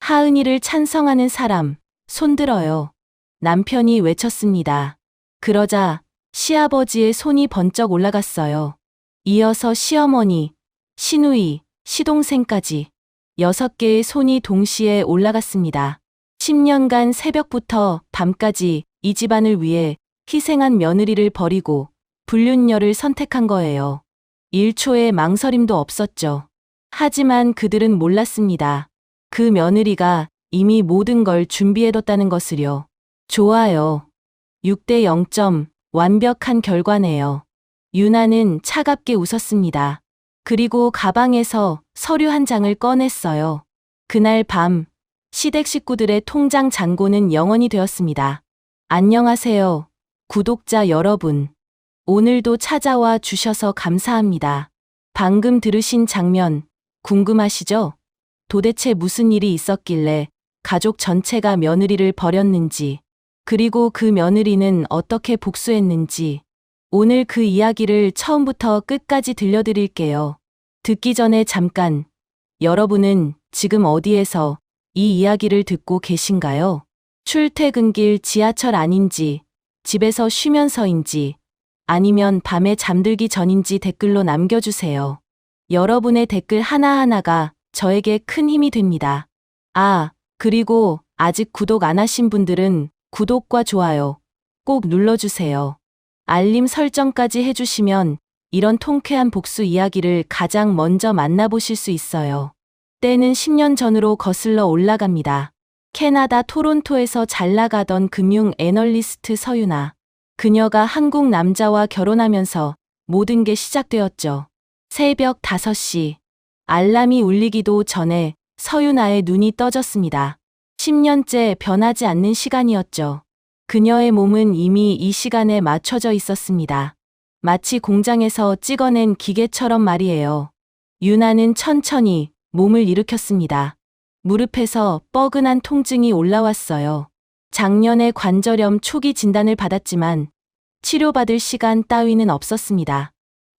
하은이를 찬성하는 사람, 손들어요. 남편이 외쳤습니다. 그러자 시아버지의 손이 번쩍 올라갔어요. 이어서 시어머니, 시누이, 시동생까지 6개의 손이 동시에 올라갔습니다. 10년간 새벽부터 밤까지 이 집안을 위해 희생한 며느리를 버리고 불륜녀를 선택한 거예요. 1초의 망설임도 없었죠. 하지만 그들은 몰랐습니다. 그 며느리가 이미 모든 걸 준비해뒀다는 것을요. 좋아요. 6대 0점, 완벽한 결과네요. 유나는 차갑게 웃었습니다. 그리고 가방에서 서류 한 장을 꺼냈어요. 그날 밤, 시댁 식구들의 통장 잔고는 0원이 되었습니다. 안녕하세요, 구독자 여러분. 오늘도 찾아와 주셔서 감사합니다. 방금 들으신 장면, 궁금하시죠? 도대체 무슨 일이 있었길래 가족 전체가 며느리를 버렸는지, 그리고 그 며느리는 어떻게 복수했는지, 오늘 그 이야기를 처음부터 끝까지 들려드릴게요. 듣기 전에 잠깐, 여러분은 지금 어디에서 이 이야기를 듣고 계신가요? 출퇴근길 지하철 아닌지, 집에서 쉬면서인지, 아니면 밤에 잠들기 전인지 댓글로 남겨주세요. 여러분의 댓글 하나하나가 저에게 큰 힘이 됩니다. 아, 그리고 아직 구독 안 하신 분들은 구독과 좋아요 꼭 눌러주세요. 알림 설정까지 해주시면 이런 통쾌한 복수 이야기를 가장 먼저 만나보실 수 있어요. 때는 10년 전으로 거슬러 올라갑니다. 캐나다 토론토에서 잘 나가던 금융 애널리스트 서유나. 그녀가 한국 남자와 결혼하면서 모든 게 시작되었죠. 새벽 5시. 알람이 울리기도 전에 서유나의 눈이 떠졌습니다. 10년째 변하지 않는 시간이었죠. 그녀의 몸은 이미 이 시간에 맞춰져 있었습니다. 마치 공장에서 찍어낸 기계처럼 말이에요. 유나는 천천히 몸을 일으켰습니다. 무릎에서 뻐근한 통증이 올라왔어요. 작년에 관절염 초기 진단을 받았지만 치료받을 시간 따위는 없었습니다.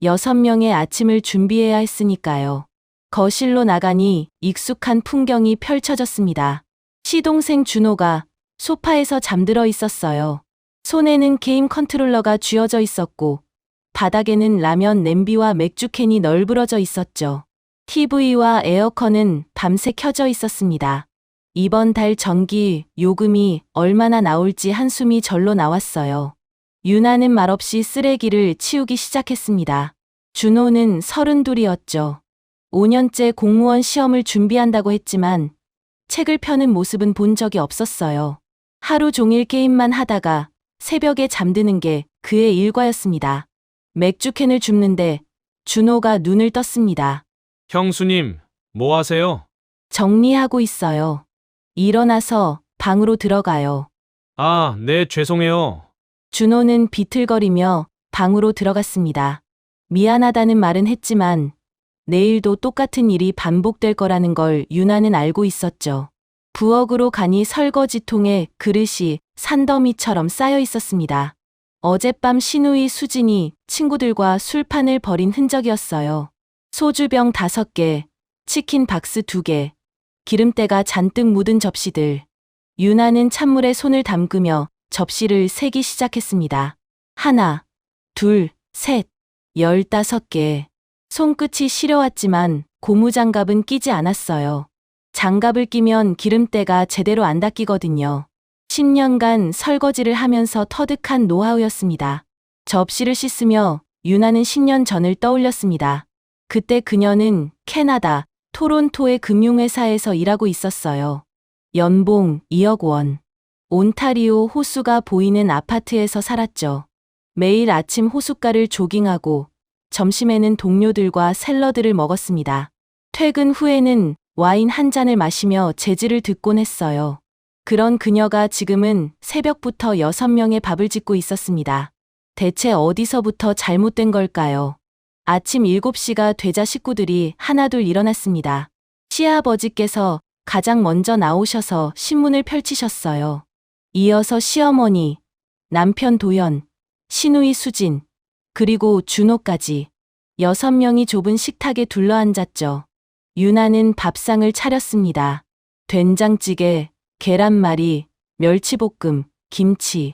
6명의 아침을 준비해야 했으니까요. 거실로 나가니 익숙한 풍경이 펼쳐졌습니다. 시동생 준호가 소파에서 잠들어 있었어요. 손에는 게임 컨트롤러가 쥐어져 있었고 바닥에는 라면 냄비와 맥주캔이 널브러져 있었죠. TV와 에어컨은 밤새 켜져 있었습니다. 이번 달 전기 요금이 얼마나 나올지 한숨이 절로 나왔어요. 유나는 말없이 쓰레기를 치우기 시작했습니다. 준호는 32이었죠. 5년째 공무원 시험을 준비한다고 했지만 책을 펴는 모습은 본 적이 없었어요. 하루 종일 게임만 하다가 새벽에 잠드는 게 그의 일과였습니다. 맥주캔을 줍는데 준호가 눈을 떴습니다. 형수님, 뭐 하세요? 정리하고 있어요. 일어나서 방으로 들어가요. 아, 네, 죄송해요. 준호는 비틀거리며 방으로 들어갔습니다. 미안하다는 말은 했지만 내일도 똑같은 일이 반복될 거라는 걸 유나는 알고 있었죠. 부엌으로 가니 설거지통에 그릇이 산더미처럼 쌓여 있었습니다. 어젯밤 시누이 수진이 친구들과 술판을 벌인 흔적이었어요. 소주병 5개, 치킨 박스 2개, 기름때가 잔뜩 묻은 접시들. 유나는 찬물에 손을 담그며 접시를 세기 시작했습니다. 하나, 둘, 셋, 15개. 손끝이 시려왔지만 고무장갑은 끼지 않았어요. 장갑을 끼면 기름때가 제대로 안 닦이거든요. 10년간 설거지를 하면서 터득한 노하우였습니다. 접시를 씻으며 유나는 10년 전을 떠올렸습니다. 그때 그녀는 캐나다 토론토의 금융회사에서 일하고 있었어요. 연봉 2억 원. 온타리오 호수가 보이는 아파트에서 살았죠. 매일 아침 호숫가를 조깅하고 점심에는 동료들과 샐러드를 먹었습니다. 퇴근 후에는 와인 한 잔을 마시며 재즈를 듣곤 했어요. 그런 그녀가 지금은 새벽부터 6명의 밥을 짓고 있었습니다. 대체 어디서부터 잘못된 걸까요? 아침 7시가 되자 식구들이 하나둘 일어났습니다. 시아버지께서 가장 먼저 나오셔서 신문을 펼치셨어요. 이어서 시어머니, 남편 도연, 시누이 수진, 그리고 준호까지 6명이 좁은 식탁에 둘러앉았죠. 유나는 밥상을 차렸습니다. 된장찌개, 계란말이, 멸치볶음, 김치,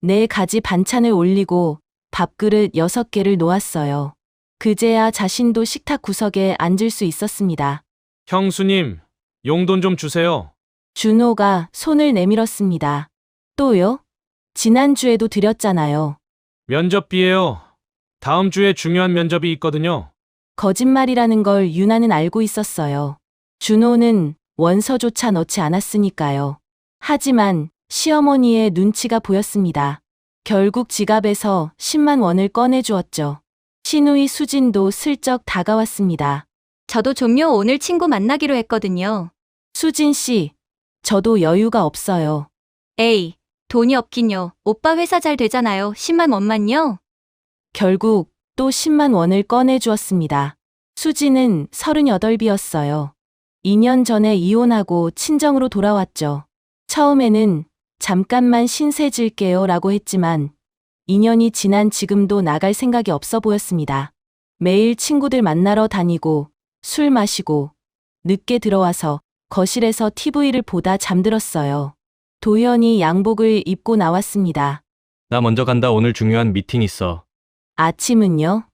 4가지 반찬을 올리고 밥그릇 6개를 놓았어요. 그제야 자신도 식탁 구석에 앉을 수 있었습니다. 형수님, 용돈 좀 주세요. 준호가 손을 내밀었습니다. 또요? 지난주에도 드렸잖아요. 면접비예요. 다음 주에 중요한 면접이 있거든요. 거짓말이라는 걸 유나는 알고 있었어요. 준호는 원서조차 넣지 않았으니까요. 하지만 시어머니의 눈치가 보였습니다. 결국 지갑에서 10만 원을 꺼내주었죠. 신우이 수진도 슬쩍 다가왔습니다. 저도 좀요, 오늘 친구 만나기로 했거든요. 수진 씨, 저도 여유가 없어요. 에이, 돈이 없긴요. 오빠 회사 잘 되잖아요. 10만 원만요. 결국 또 10만 원을 꺼내주었습니다. 수지는 38이었어요. 2년 전에 이혼하고 친정으로 돌아왔죠. 처음에는 잠깐만 신세 질게요 라고 했지만 2년이 지난 지금도 나갈 생각이 없어 보였습니다. 매일 친구들 만나러 다니고 술 마시고 늦게 들어와서 거실에서 TV를 보다 잠들었어요. 도현이 양복을 입고 나왔습니다. 나 먼저 간다. 오늘 중요한 미팅 있어. 아침은요?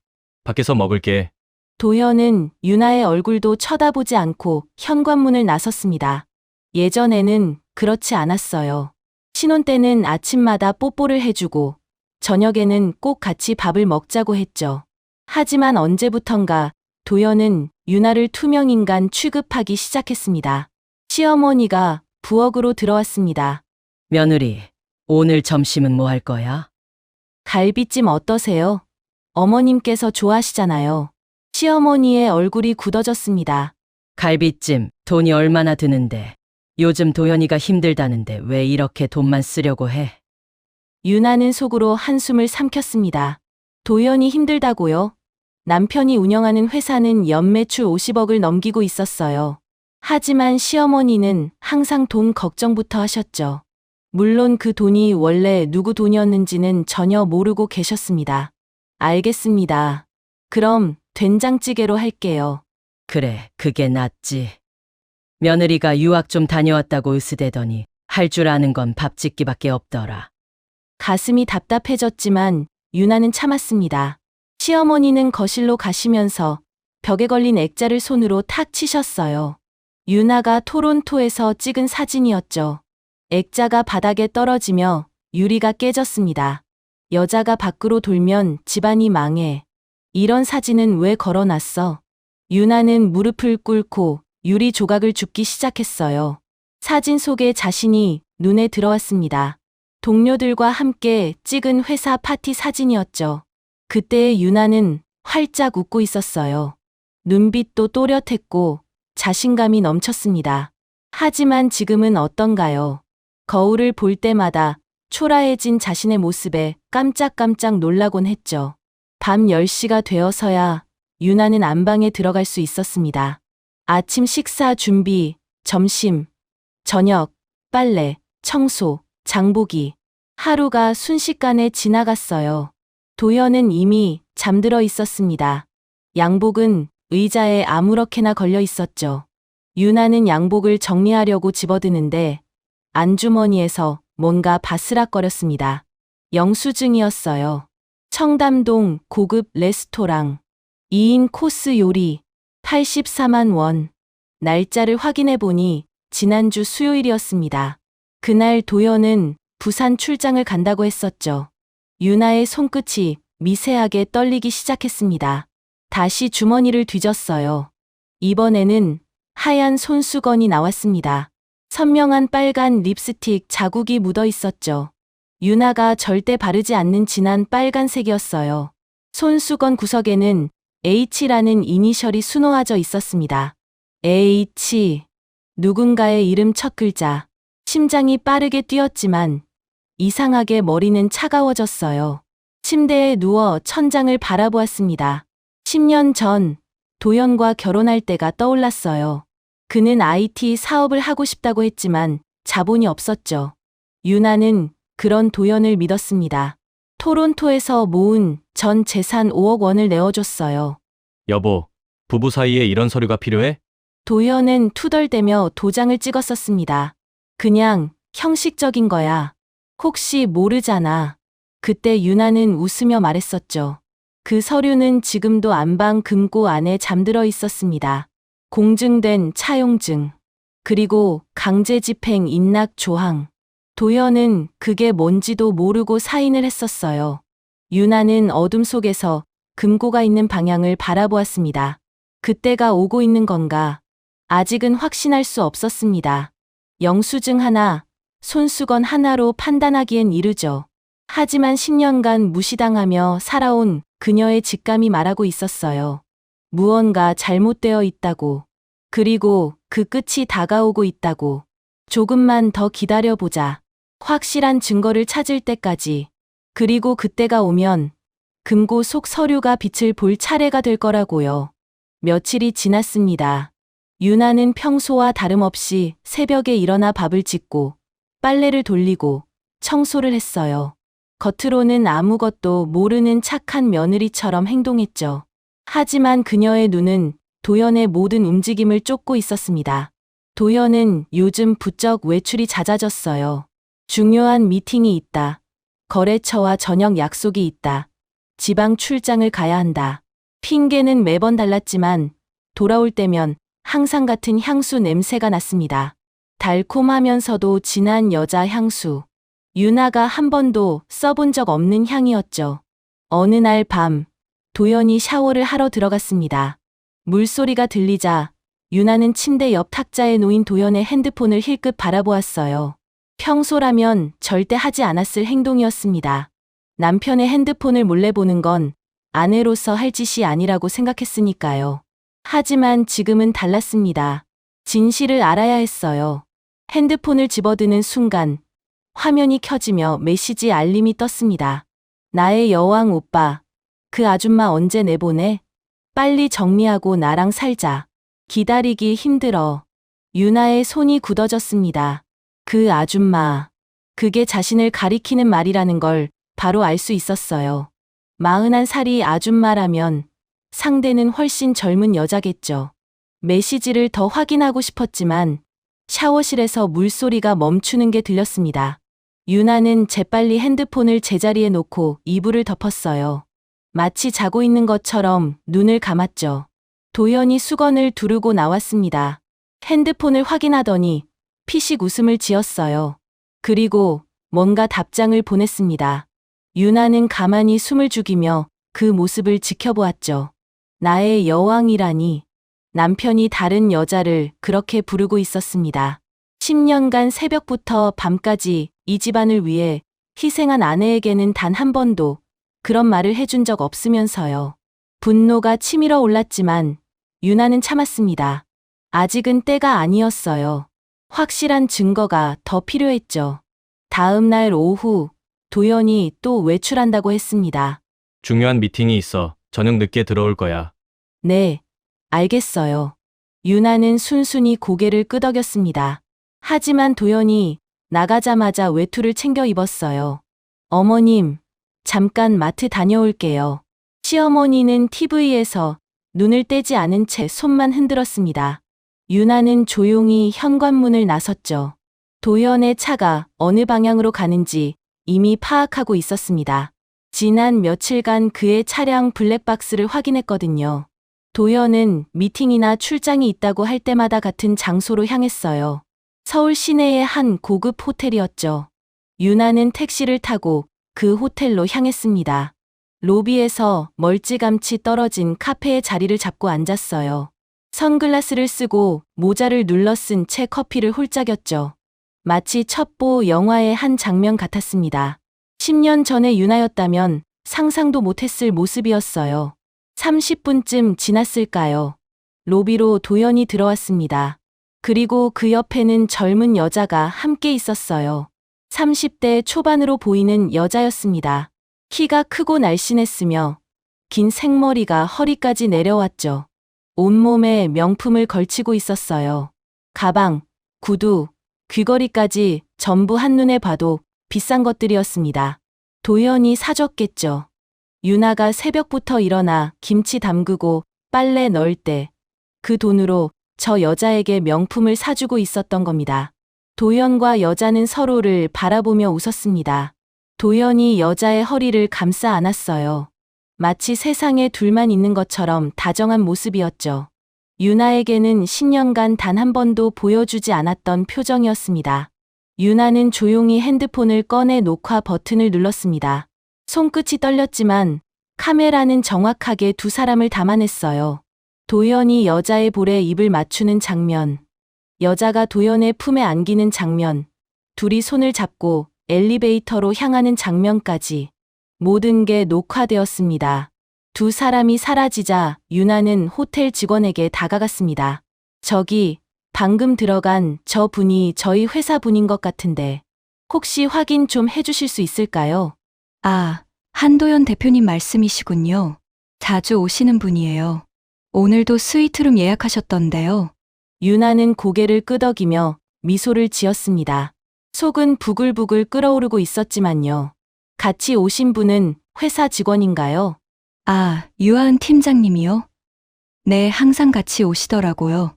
밖에서 먹을게. 도현은 유나의 얼굴도 쳐다보지 않고 현관문을 나섰습니다. 예전에는 그렇지 않았어요. 신혼 때는 아침마다 뽀뽀를 해주고 저녁에는 꼭 같이 밥을 먹자고 했죠. 하지만 언제부턴가 도현은 유나를 투명인간 취급하기 시작했습니다. 시어머니가 부엌으로 들어왔습니다. 며느리, 오늘 점심은 뭐 할 거야? 갈비찜 어떠세요? 어머님께서 좋아하시잖아요. 시어머니의 얼굴이 굳어졌습니다. 갈비찜, 돈이 얼마나 드는데. 요즘 도현이가 힘들다는데 왜 이렇게 돈만 쓰려고 해? 유나는 속으로 한숨을 삼켰습니다. 도현이 힘들다고요? 남편이 운영하는 회사는 연매출 50억을 넘기고 있었어요. 하지만 시어머니는 항상 돈 걱정부터 하셨죠. 물론 그 돈이 원래 누구 돈이었는지는 전혀 모르고 계셨습니다. 알겠습니다. 그럼 된장찌개로 할게요. 그래, 그게 낫지. 며느리가 유학 좀 다녀왔다고 으스대더니 할 줄 아는 건 밥 짓기밖에 없더라. 가슴이 답답해졌지만 유나는 참았습니다. 시어머니는 거실로 가시면서 벽에 걸린 액자를 손으로 탁 치셨어요. 유나가 토론토에서 찍은 사진이었죠. 액자가 바닥에 떨어지며 유리가 깨졌습니다. 여자가 밖으로 돌면 집안이 망해. 이런 사진은 왜 걸어놨어? 유나는 무릎을 꿇고 유리 조각을 줍기 시작했어요. 사진 속에 자신이 눈에 들어왔습니다. 동료들과 함께 찍은 회사 파티 사진이었죠. 그때의 유나는 활짝 웃고 있었어요. 눈빛도 또렷했고 자신감이 넘쳤습니다. 하지만 지금은 어떤가요? 거울을 볼 때마다 초라해진 자신의 모습에 깜짝깜짝 놀라곤 했죠. 밤 10시가 되어서야 유나는 안방에 들어갈 수 있었습니다. 아침 식사 준비, 점심, 저녁, 빨래, 청소, 장보기. 하루가 순식간에 지나갔어요. 도현은 이미 잠들어 있었습니다. 양복은 의자에 아무렇게나 걸려 있었죠. 유나는 양복을 정리하려고 집어드는데 안주머니에서 뭔가 바스락거렸습니다. 영수증이었어요. 청담동 고급 레스토랑 2인 코스 요리 84만 원. 날짜를 확인해 보니 지난주 수요일이었습니다. 그날 도현은 부산 출장을 간다고 했었죠. 유나의 손끝이 미세하게 떨리기 시작했습니다. 다시 주머니를 뒤졌어요. 이번에는 하얀 손수건이 나왔습니다. 선명한 빨간 립스틱 자국이 묻어 있었죠. 유나가 절대 바르지 않는 진한 빨간색이었어요. 손수건 구석에는 H라는 이니셜이 수놓아져 있었습니다. H. 누군가의 이름 첫 글자. 심장이 빠르게 뛰었지만 이상하게 머리는 차가워졌어요. 침대에 누워 천장을 바라보았습니다. 10년 전 도현과 결혼할 때가 떠올랐어요. 그는 IT 사업을 하고 싶다고 했지만 자본이 없었죠. 유나는 그런 도현을 믿었습니다. 토론토에서 모은 전 재산 5억 원을 내어줬어요. 여보, 부부 사이에 이런 서류가 필요해? 도현은 투덜대며 도장을 찍었었습니다. 그냥 형식적인 거야. 혹시 모르잖아. 그때 유나는 웃으며 말했었죠. 그 서류는 지금도 안방 금고 안에 잠들어 있었습니다. 공증된 차용증. 그리고 강제집행 인락 조항. 도현은 그게 뭔지도 모르고 사인을 했었어요. 유나는 어둠 속에서 금고가 있는 방향을 바라보았습니다. 그때가 오고 있는 건가? 아직은 확신할 수 없었습니다. 영수증 하나, 손수건 하나로 판단하기엔 이르죠. 하지만 10년간 무시당하며 살아온 그녀의 직감이 말하고 있었어요. 무언가 잘못되어 있다고. 그리고 그 끝이 다가오고 있다고. 조금만 더 기다려보자. 확실한 증거를 찾을 때까지. 그리고 그때가 오면 금고 속 서류가 빛을 볼 차례가 될 거라고요. 며칠이 지났습니다. 유나는 평소와 다름없이 새벽에 일어나 밥을 짓고 빨래를 돌리고 청소를 했어요. 겉으로는 아무것도 모르는 착한 며느리처럼 행동했죠. 하지만 그녀의 눈은 도연의 모든 움직임을 쫓고 있었습니다. 도연은 요즘 부쩍 외출이 잦아졌어요. 중요한 미팅이 있다. 거래처와 저녁 약속이 있다. 지방 출장을 가야 한다. 핑계는 매번 달랐지만 돌아올 때면 항상 같은 향수 냄새가 났습니다. 달콤하면서도 진한 여자 향수. 유나가 한 번도 써본 적 없는 향이었죠. 어느 날 밤, 도연이 샤워를 하러 들어갔습니다. 물소리가 들리자 유나는 침대 옆 탁자에 놓인 도연의 핸드폰을 힐끗 바라보았어요. 평소라면 절대 하지 않았을 행동이었습니다. 남편의 핸드폰을 몰래 보는 건 아내로서 할 짓이 아니라고 생각했으니까요. 하지만 지금은 달랐습니다. 진실을 알아야 했어요. 핸드폰을 집어드는 순간 화면이 켜지며 메시지 알림이 떴습니다. 나의 여왕 오빠, 그 아줌마 언제 내보내? 빨리 정리하고 나랑 살자. 기다리기 힘들어. 유나의 손이 굳어졌습니다. 그 아줌마. 그게 자신을 가리키는 말이라는 걸 바로 알 수 있었어요. 41살이 아줌마라면 상대는 훨씬 젊은 여자겠죠. 메시지를 더 확인하고 싶었지만 샤워실에서 물소리가 멈추는 게 들렸습니다. 유나는 재빨리 핸드폰을 제자리에 놓고 이불을 덮었어요. 마치 자고 있는 것처럼 눈을 감았죠. 도연이 수건을 두르고 나왔습니다. 핸드폰을 확인하더니 피식 웃음을 지었어요. 그리고 뭔가 답장을 보냈습니다. 유나는 가만히 숨을 죽이며 그 모습을 지켜보았죠. 나의 여왕이라니. 남편이 다른 여자를 그렇게 부르고 있었습니다. 10년간 새벽부터 밤까지 이 집안을 위해 희생한 아내에게는 단 한 번도 그런 말을 해준 적 없으면서요. 분노가 치밀어 올랐지만 유나는 참았습니다. 아직은 때가 아니었어요. 확실한 증거가 더 필요했죠. 다음 날 오후 도연이 또 외출한다고 했습니다. 중요한 미팅이 있어. 저녁 늦게 들어올 거야. 네, 알겠어요. 유나는 순순히 고개를 끄덕였습니다. 하지만 도연이 나가자마자 외투를 챙겨 입었어요. 어머님, 잠깐 마트 다녀올게요. 시어머니는 TV에서 눈을 떼지 않은 채 손만 흔들었습니다. 유나는 조용히 현관문을 나섰죠. 도연의 차가 어느 방향으로 가는지 이미 파악하고 있었습니다. 지난 며칠간 그의 차량 블랙박스를 확인했거든요. 도연은 미팅이나 출장이 있다고 할 때마다 같은 장소로 향했어요. 서울 시내의 한 고급 호텔이었죠. 유나는 택시를 타고 그 호텔로 향했습니다. 로비에서 멀찌감치 떨어진 카페에 자리를 잡고 앉았어요. 선글라스를 쓰고 모자를 눌러 쓴 채 커피를 홀짝였죠. 마치 첩보 영화의 한 장면 같았습니다. 10년 전의 유나였다면 상상도 못했을 모습이었어요. 30분쯤 지났을까요? 로비로 도연이 들어왔습니다. 그리고 그 옆에는 젊은 여자가 함께 있었어요. 30대 초반으로 보이는 여자였습니다. 키가 크고 날씬했으며 긴 생머리가 허리까지 내려왔죠. 온몸에 명품을 걸치고 있었어요. 가방, 구두, 귀걸이까지 전부 한눈에 봐도 비싼 것들이었습니다. 도연이 사줬겠죠. 유나가 새벽부터 일어나 김치 담그고 빨래 넣을 때 그 돈으로 저 여자에게 명품을 사주고 있었던 겁니다. 도연과 여자는 서로를 바라보며 웃었습니다. 도연이 여자의 허리를 감싸 안았어요. 마치 세상에 둘만 있는 것처럼 다정한 모습이었죠. 유나에게는 10년간 단 한 번도 보여주지 않았던 표정이었습니다. 유나는 조용히 핸드폰을 꺼내 녹화 버튼을 눌렀습니다. 손끝이 떨렸지만 카메라는 정확하게 두 사람을 담아냈어요. 도연이 여자의 볼에 입을 맞추는 장면, 여자가 도연의 품에 안기는 장면, 둘이 손을 잡고 엘리베이터로 향하는 장면까지 모든 게 녹화되었습니다. 두 사람이 사라지자 유나는 호텔 직원에게 다가갔습니다. 저기, 방금 들어간 저 분이 저희 회사 분인 것 같은데 혹시 확인 좀 해주실 수 있을까요? 아, 한도연 대표님 말씀이시군요. 자주 오시는 분이에요. 오늘도 스위트룸 예약하셨던데요. 유나는 고개를 끄덕이며 미소를 지었습니다. 속은 부글부글 끓어오르고 있었지만요. 같이 오신 분은 회사 직원인가요? 아, 유하은 팀장님이요? 네, 항상 같이 오시더라고요.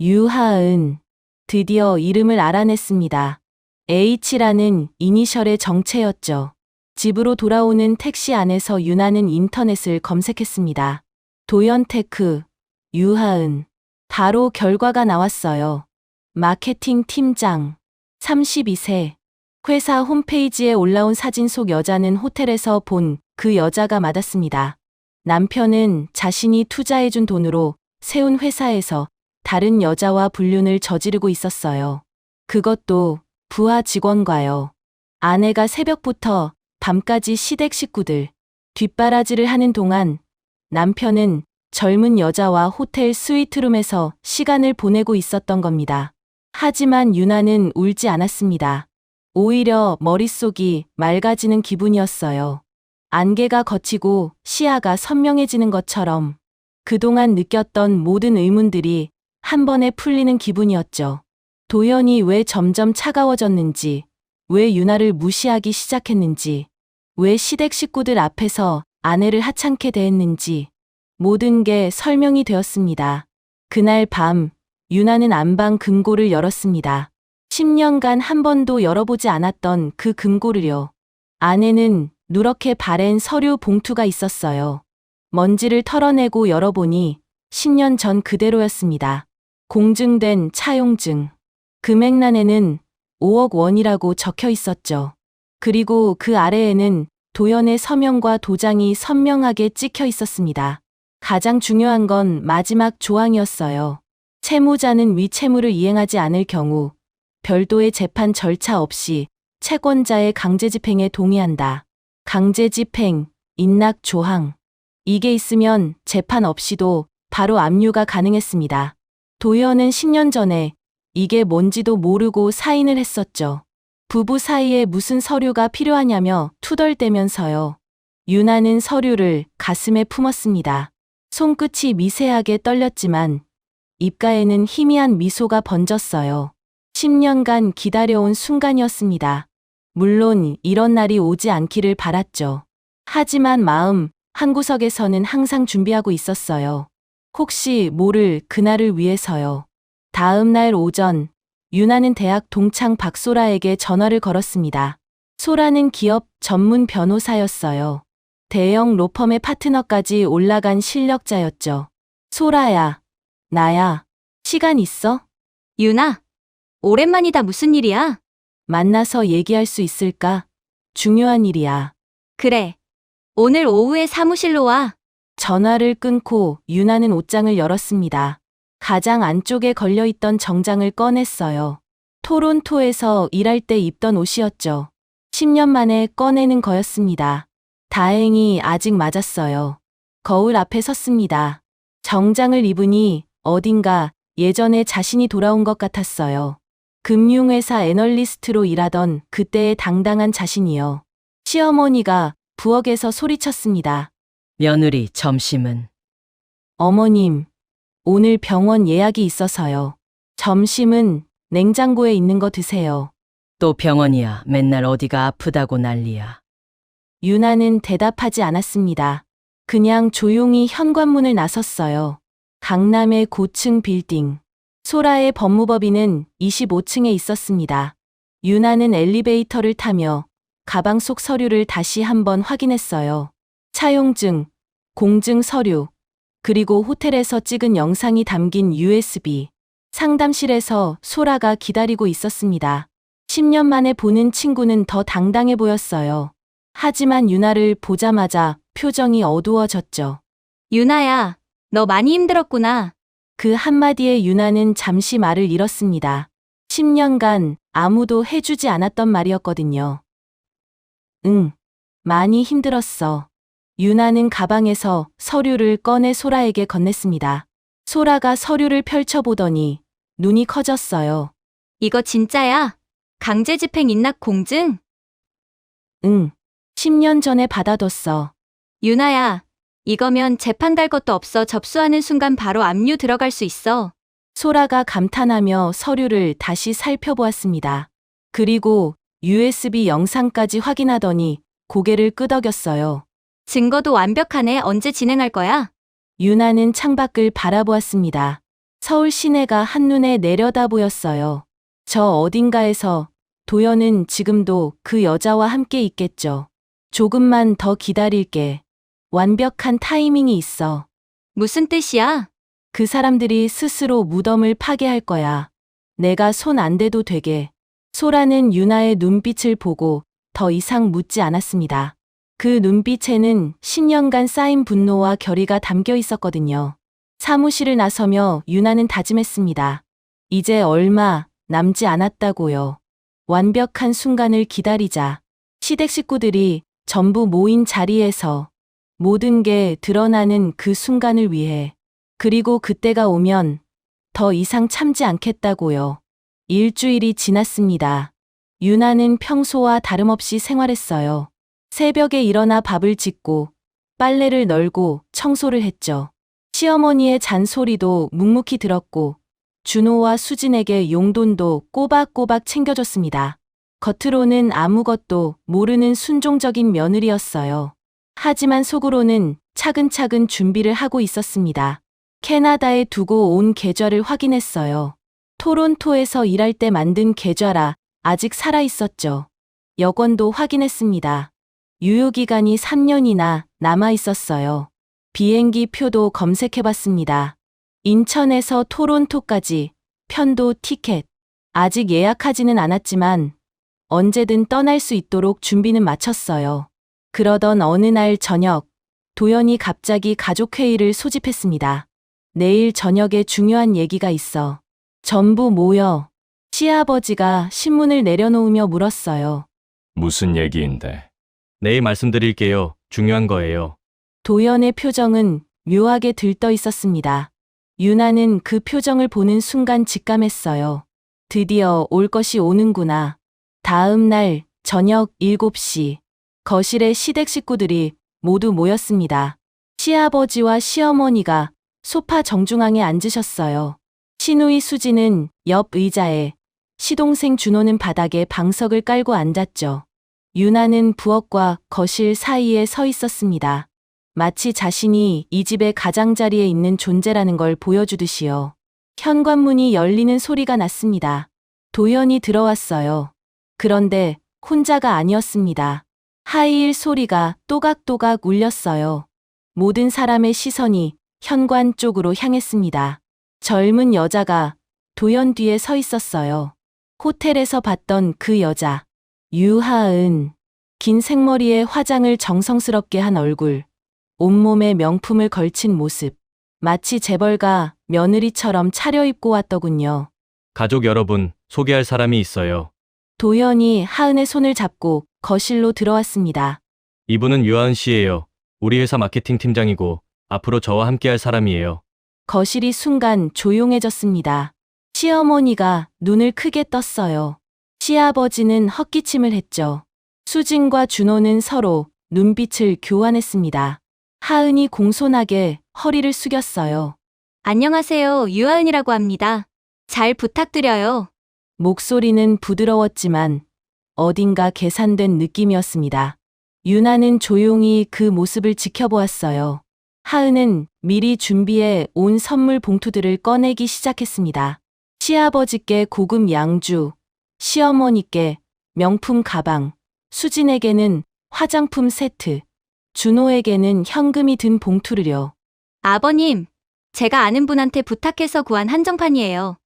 유하은. 드디어 이름을 알아냈습니다. H라는 이니셜의 정체였죠. 집으로 돌아오는 택시 안에서 유나는 인터넷을 검색했습니다. 도연테크, 유하은. 바로 결과가 나왔어요. 마케팅 팀장, 32세. 회사 홈페이지에 올라온 사진 속 여자는 호텔에서 본 그 여자가 맞았습니다. 남편은 자신이 투자해준 돈으로 세운 회사에서 다른 여자와 불륜을 저지르고 있었어요. 그것도 부하 직원과요. 아내가 새벽부터 밤까지 시댁 식구들 뒷바라지를 하는 동안 남편은 젊은 여자와 호텔 스위트룸에서 시간을 보내고 있었던 겁니다. 하지만 유나는 울지 않았습니다. 오히려 머릿속이 맑아지는 기분이었어요. 안개가 걷히고 시야가 선명해지는 것처럼 그동안 느꼈던 모든 의문들이 한 번에 풀리는 기분이었죠. 도연이 왜 점점 차가워졌는지, 왜 유나를 무시하기 시작했는지, 왜 시댁 식구들 앞에서 아내를 하찮게 대했는지 모든 게 설명이 되었습니다. 그날 밤 유나는 안방 금고를 열었습니다. 10년간 한 번도 열어보지 않았던 그 금고를요. 안에는 누렇게 바랜 서류 봉투가 있었어요. 먼지를 털어내고 열어보니 10년 전 그대로였습니다. 공증된 차용증. 금액란에는 5억 원이라고 적혀 있었죠. 그리고 그 아래에는 도연의 서명과 도장이 선명하게 찍혀 있었습니다. 가장 중요한 건 마지막 조항이었어요. 채무자는 위채무를 이행하지 않을 경우 별도의 재판 절차 없이 채권자의 강제집행에 동의한다. 강제집행, 인락 조항. 이게 있으면 재판 없이도 바로 압류가 가능했습니다. 도연은 10년 전에 이게 뭔지도 모르고 사인을 했었죠. 부부 사이에 무슨 서류가 필요하냐며 투덜대면서요. 유나는 서류를 가슴에 품었습니다. 손끝이 미세하게 떨렸지만 입가에는 희미한 미소가 번졌어요. 10년간 기다려온 순간이었습니다. 물론 이런 날이 오지 않기를 바랐죠. 하지만 마음 한구석에서는 항상 준비하고 있었어요. 혹시 모를 그날을 위해서요. 다음 날 오전, 유나는 대학 동창 박소라에게 전화를 걸었습니다. 소라는 기업 전문 변호사였어요. 대형 로펌의 파트너까지 올라간 실력자였죠. 소라야, 나야. 시간 있어? 유나, 오랜만이다. 무슨 일이야? 만나서 얘기할 수 있을까? 중요한 일이야. 그래. 오늘 오후에 사무실로 와. 전화를 끊고 유나는 옷장을 열었습니다. 가장 안쪽에 걸려있던 정장을 꺼냈어요. 토론토에서 일할 때 입던 옷이었죠. 10년 만에 꺼내는 거였습니다. 다행히 아직 맞았어요. 거울 앞에 섰습니다. 정장을 입으니 어딘가 예전에 자신이 돌아온 것 같았어요. 금융회사 애널리스트로 일하던 그때의 당당한 자신이요. 시어머니가 부엌에서 소리쳤습니다. 며느리 점심은? 어머님, 오늘 병원 예약이 있어서요. 점심은 냉장고에 있는 거 드세요. 또 병원이야. 맨날 어디가 아프다고 난리야. 유나는 대답하지 않았습니다. 그냥 조용히 현관문을 나섰어요. 강남의 고층 빌딩. 소라의 법무법인은 25층에 있었습니다. 유나는 엘리베이터를 타며 가방 속 서류를 다시 한번 확인했어요. 차용증, 공증 서류, 그리고 호텔에서 찍은 영상이 담긴 USB. 상담실에서 소라가 기다리고 있었습니다. 10년 만에 보는 친구는 더 당당해 보였어요. 하지만 유나를 보자마자 표정이 어두워졌죠. 유나야, 너 많이 힘들었구나. 그 한마디에 유나는 잠시 말을 잃었습니다. 10년간 아무도 해주지 않았던 말이었거든요. 응, 많이 힘들었어. 유나는 가방에서 서류를 꺼내 소라에게 건넸습니다. 소라가 서류를 펼쳐보더니 눈이 커졌어요. 이거 진짜야? 강제집행 인락 공증? 응, 10년 전에 받아뒀어. 유나야, 이거면 재판 갈 것도 없어. 접수하는 순간 바로 압류 들어갈 수 있어. 소라가 감탄하며 서류를 다시 살펴보았습니다. 그리고 USB 영상까지 확인하더니 고개를 끄덕였어요. 증거도 완벽하네. 언제 진행할 거야? 유나는 창밖을 바라보았습니다. 서울 시내가 한눈에 내려다 보였어요. 저 어딘가에서 도연은 지금도 그 여자와 함께 있겠죠. 조금만 더 기다릴게. 완벽한 타이밍이 있어. 무슨 뜻이야? 그 사람들이 스스로 무덤을 파괴할 거야. 내가 손 안 대도 되게. 소라는 유나의 눈빛을 보고 더 이상 묻지 않았습니다. 그 눈빛에는 10년간 쌓인 분노와 결의가 담겨 있었거든요. 사무실을 나서며 유나는 다짐했습니다. 이제 얼마 남지 않았다고요. 완벽한 순간을 기다리자. 시댁 식구들이 전부 모인 자리에서 모든 게 드러나는 그 순간을 위해. 그리고 그때가 오면 더 이상 참지 않겠다고요. 일주일이 지났습니다. 유나는 평소와 다름없이 생활했어요. 새벽에 일어나 밥을 짓고 빨래를 널고 청소를 했죠. 시어머니의 잔소리도 묵묵히 들었고 준호와 수진에게 용돈도 꼬박꼬박 챙겨줬습니다. 겉으로는 아무것도 모르는 순종적인 며느리였어요. 하지만 속으로는 차근차근 준비를 하고 있었습니다. 캐나다에 두고 온 계좌를 확인했어요. 토론토에서 일할 때 만든 계좌라 아직 살아있었죠. 여권도 확인했습니다. 유효기간이 3년이나 남아 있었어요. 비행기 표도 검색해봤습니다. 인천에서 토론토까지 편도 티켓. 아직 예약하지는 않았지만 언제든 떠날 수 있도록 준비는 마쳤어요. 그러던 어느 날 저녁, 도연이 갑자기 가족회의를 소집했습니다. 내일 저녁에 중요한 얘기가 있어. 전부 모여. 시아버지가 신문을 내려놓으며 물었어요. 무슨 얘기인데? 내일 말씀드릴게요. 중요한 거예요. 도연의 표정은 묘하게 들떠 있었습니다. 유나는 그 표정을 보는 순간 직감했어요. 드디어 올 것이 오는구나. 다음 날 저녁 7시, 거실에 시댁 식구들이 모두 모였습니다. 시아버지와 시어머니가 소파 정중앙에 앉으셨어요. 시누이 수지는 옆 의자에, 시동생 준호는 바닥에 방석을 깔고 앉았죠. 유나는 부엌과 거실 사이에 서 있었습니다. 마치 자신이 이 집의 가장자리에 있는 존재라는 걸 보여주듯이요. 현관문이 열리는 소리가 났습니다. 도연이 들어왔어요. 그런데 혼자가 아니었습니다. 하이힐 소리가 또각또각 울렸어요. 모든 사람의 시선이 현관 쪽으로 향했습니다. 젊은 여자가 도연 뒤에 서 있었어요. 호텔에서 봤던 그 여자. 유하은. 긴 생머리에 화장을 정성스럽게 한 얼굴. 온몸에 명품을 걸친 모습. 마치 재벌가 며느리처럼 차려입고 왔더군요. 가족 여러분, 소개할 사람이 있어요. 도연이 하은의 손을 잡고 거실로 들어왔습니다. 이분은 유하은 씨예요. 우리 회사 마케팅 팀장이고 앞으로 저와 함께할 사람이에요. 거실이 순간 조용해졌습니다. 시어머니가 눈을 크게 떴어요. 시아버지는 헛기침을 했죠. 수진과 준호는 서로 눈빛을 교환했습니다. 하은이 공손하게 허리를 숙였어요. 안녕하세요. 유하은이라고 합니다. 잘 부탁드려요. 목소리는 부드러웠지만 어딘가 계산된 느낌이었습니다. 유나는 조용히 그 모습을 지켜보았어요. 하은은 미리 준비해 온 선물 봉투들을 꺼내기 시작했습니다. 시아버지께 고급 양주, 시어머니께 명품 가방, 수진에게는 화장품 세트, 준호에게는 현금이 든 봉투를요. 아버님, 제가 아는 분한테 부탁해서 구한 한정판이에요.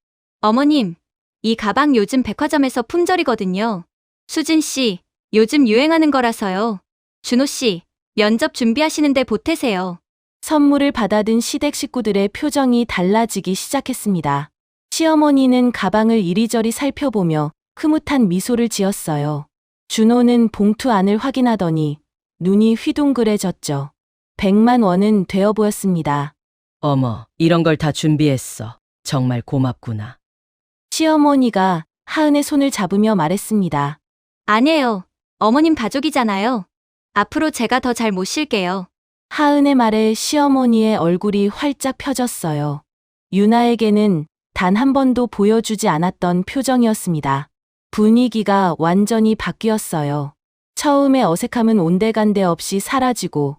어머님, 이 가방 요즘 백화점에서 품절이거든요. 수진 씨, 요즘 유행하는 거라서요. 준호 씨, 면접 준비하시는데 보태세요. 선물을 받아든 시댁 식구들의 표정이 달라지기 시작했습니다. 시어머니는 가방을 이리저리 살펴보며 흐뭇한 미소를 지었어요. 준호는 봉투 안을 확인하더니 눈이 휘둥그레졌죠. 100만 원은 되어 보였습니다. 어머, 이런 걸 다 준비했어. 정말 고맙구나. 시어머니가 하은의 손을 잡으며 말했습니다. 아니에요. 어머님 가족이잖아요. 앞으로 제가 더 잘 모실게요. 하은의 말에 시어머니의 얼굴이 활짝 펴졌어요. 유나에게는 단 한 번도 보여주지 않았던 표정이었습니다. 분위기가 완전히 바뀌었어요. 처음의 어색함은 온데간데 없이 사라지고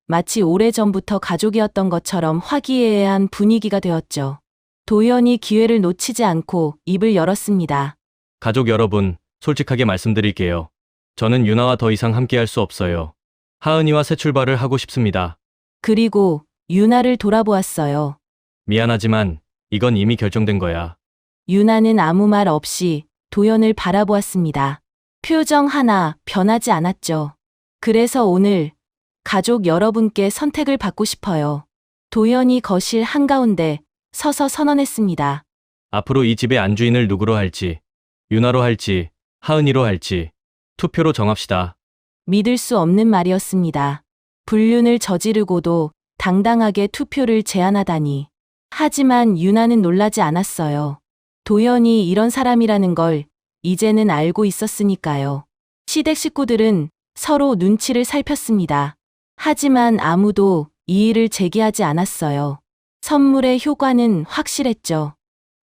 마치 오래전부터 가족이었던 것처럼 화기애애한 분위기가 되었죠. 도연이 기회를 놓치지 않고 입을 열었습니다. 가족 여러분, 솔직하게 말씀드릴게요. 저는 유나와 더 이상 함께할 수 없어요. 하은이와 새 출발을 하고 싶습니다. 그리고 유나를 돌아보았어요. 미안하지만 이건 이미 결정된 거야. 유나는 아무 말 없이 도연을 바라보았습니다. 표정 하나 변하지 않았죠. 그래서 오늘 가족 여러분께 선택을 받고 싶어요. 도연이 거실 한가운데 서서 선언했습니다. 앞으로 이 집의 안주인을 누구로 할지, 유나로 할지, 하은이로 할지 투표로 정합시다. 믿을 수 없는 말이었습니다. 불륜을 저지르고도 당당하게 투표를 제안하다니. 하지만 유나는 놀라지 않았어요. 도연이 이런 사람이라는 걸 이제는 알고 있었으니까요. 시댁 식구들은 서로 눈치를 살폈습니다. 하지만 아무도 이의를 제기하지 않았어요. 선물의 효과는 확실했죠.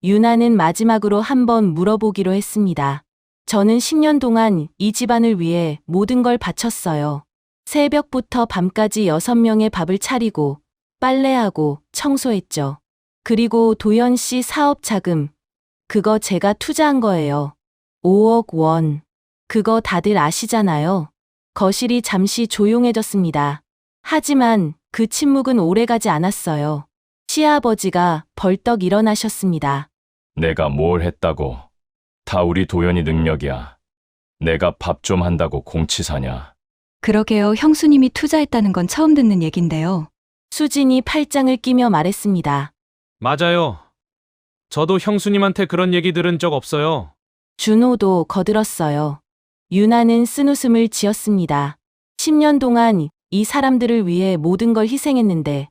유나는 마지막으로 한번 물어보기로 했습니다. 저는 10년 동안 이 집안을 위해 모든 걸 바쳤어요. 새벽부터 밤까지 6명의 밥을 차리고 빨래하고 청소했죠. 그리고 도연 씨 사업 자금, 그거 제가 투자한 거예요. 5억 원. 그거 다들 아시잖아요. 거실이 잠시 조용해졌습니다. 하지만 그 침묵은 오래가지 않았어요. 시아버지가 벌떡 일어나셨습니다. 내가 뭘 했다고. 다 우리 도연이 능력이야. 내가 밥 좀 한다고 공치사냐. 그러게요. 형수님이 투자했다는 건 처음 듣는 얘긴데요. 수진이 팔짱을 끼며 말했습니다. 맞아요. 저도 형수님한테 그런 얘기 들은 적 없어요. 준호도 거들었어요. 유나는 쓴웃음을 지었습니다. 10년 동안 이 사람들을 위해 모든 걸 희생했는데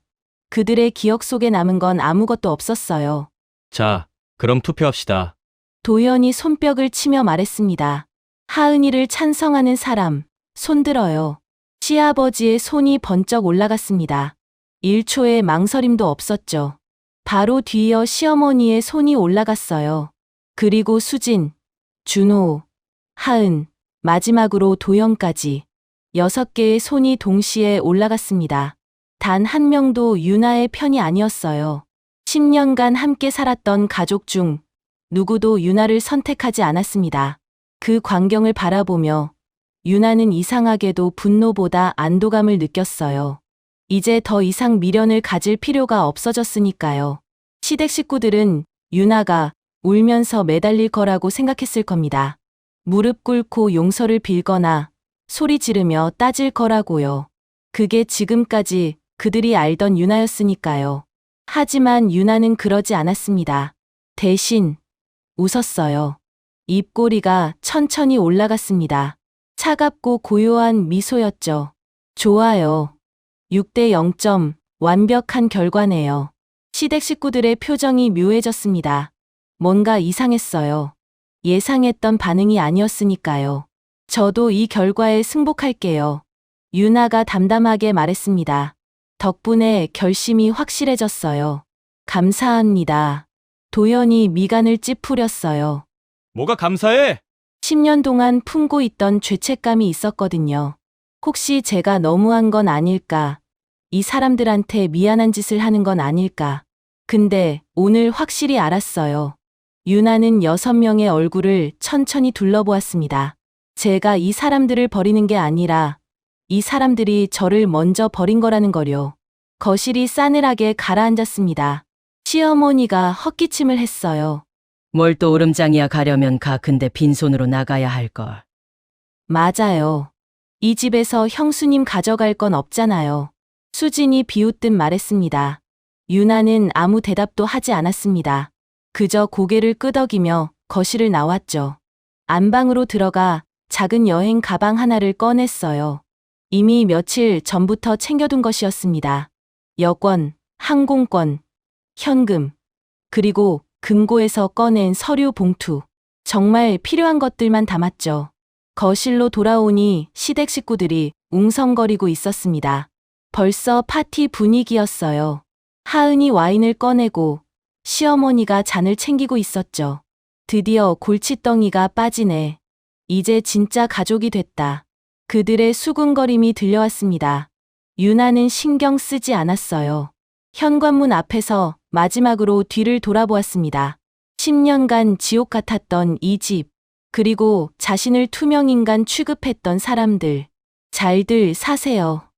그들의 기억 속에 남은 건 아무것도 없었어요. 자, 그럼 투표합시다. 도연이 손뼉을 치며 말했습니다. 하은이를 찬성하는 사람, 손들어요. 시아버지의 손이 번쩍 올라갔습니다. 1초의 망설임도 없었죠. 바로 뒤이어 시어머니의 손이 올라갔어요. 그리고 수진, 준호, 하은, 마지막으로 도연까지 6개의 손이 동시에 올라갔습니다. 단 한 명도 유나의 편이 아니었어요. 10년간 함께 살았던 가족 중 누구도 유나를 선택하지 않았습니다. 그 광경을 바라보며 유나는 이상하게도 분노보다 안도감을 느꼈어요. 이제 더 이상 미련을 가질 필요가 없어졌으니까요. 시댁 식구들은 유나가 울면서 매달릴 거라고 생각했을 겁니다. 무릎 꿇고 용서를 빌거나 소리 지르며 따질 거라고요. 그게 지금까지 그들이 알던 유나였으니까요. 하지만 유나는 그러지 않았습니다. 대신 웃었어요. 입꼬리가 천천히 올라갔습니다. 차갑고 고요한 미소였죠. 좋아요. 6대 0점, 완벽한 결과네요. 시댁 식구들의 표정이 묘해졌습니다. 뭔가 이상했어요. 예상했던 반응이 아니었으니까요. 저도 이 결과에 승복할게요. 유나가 담담하게 말했습니다. 덕분에 결심이 확실해졌어요. 감사합니다. 도연이 미간을 찌푸렸어요. 뭐가 감사해? 10년 동안 품고 있던 죄책감이 있었거든요. 혹시 제가 너무한 건 아닐까? 이 사람들한테 미안한 짓을 하는 건 아닐까? 근데 오늘 확실히 알았어요. 유나는 6명의 얼굴을 천천히 둘러보았습니다. 제가 이 사람들을 버리는 게 아니라 이 사람들이 저를 먼저 버린 거라는 거요. 거실이 싸늘하게 가라앉았습니다. 시어머니가 헛기침을 했어요. 뭘 또 오름장이야 가려면 가 근데 빈손으로 나가야 할걸. 맞아요. 이 집에서 형수님 가져갈 건 없잖아요. 수진이 비웃듯 말했습니다. 유나는 아무 대답도 하지 않았습니다. 그저 고개를 끄덕이며 거실을 나왔죠. 안방으로 들어가 작은 여행 가방 하나를 꺼냈어요. 이미 며칠 전부터 챙겨둔 것이었습니다. 여권, 항공권, 현금, 그리고 금고에서 꺼낸 서류 봉투. 정말 필요한 것들만 담았죠. 거실로 돌아오니 시댁 식구들이 웅성거리고 있었습니다. 벌써 파티 분위기였어요. 하은이 와인을 꺼내고 시어머니가 잔을 챙기고 있었죠. 드디어 골칫덩이가 빠지네. 이제 진짜 가족이 됐다. 그들의 수군거림이 들려왔습니다. 유나는 신경 쓰지 않았어요. 현관문 앞에서 마지막으로 뒤를 돌아보았습니다. 10년간 지옥 같았던 이 집, 그리고 자신을 투명인간 취급했던 사람들. 잘들 사세요.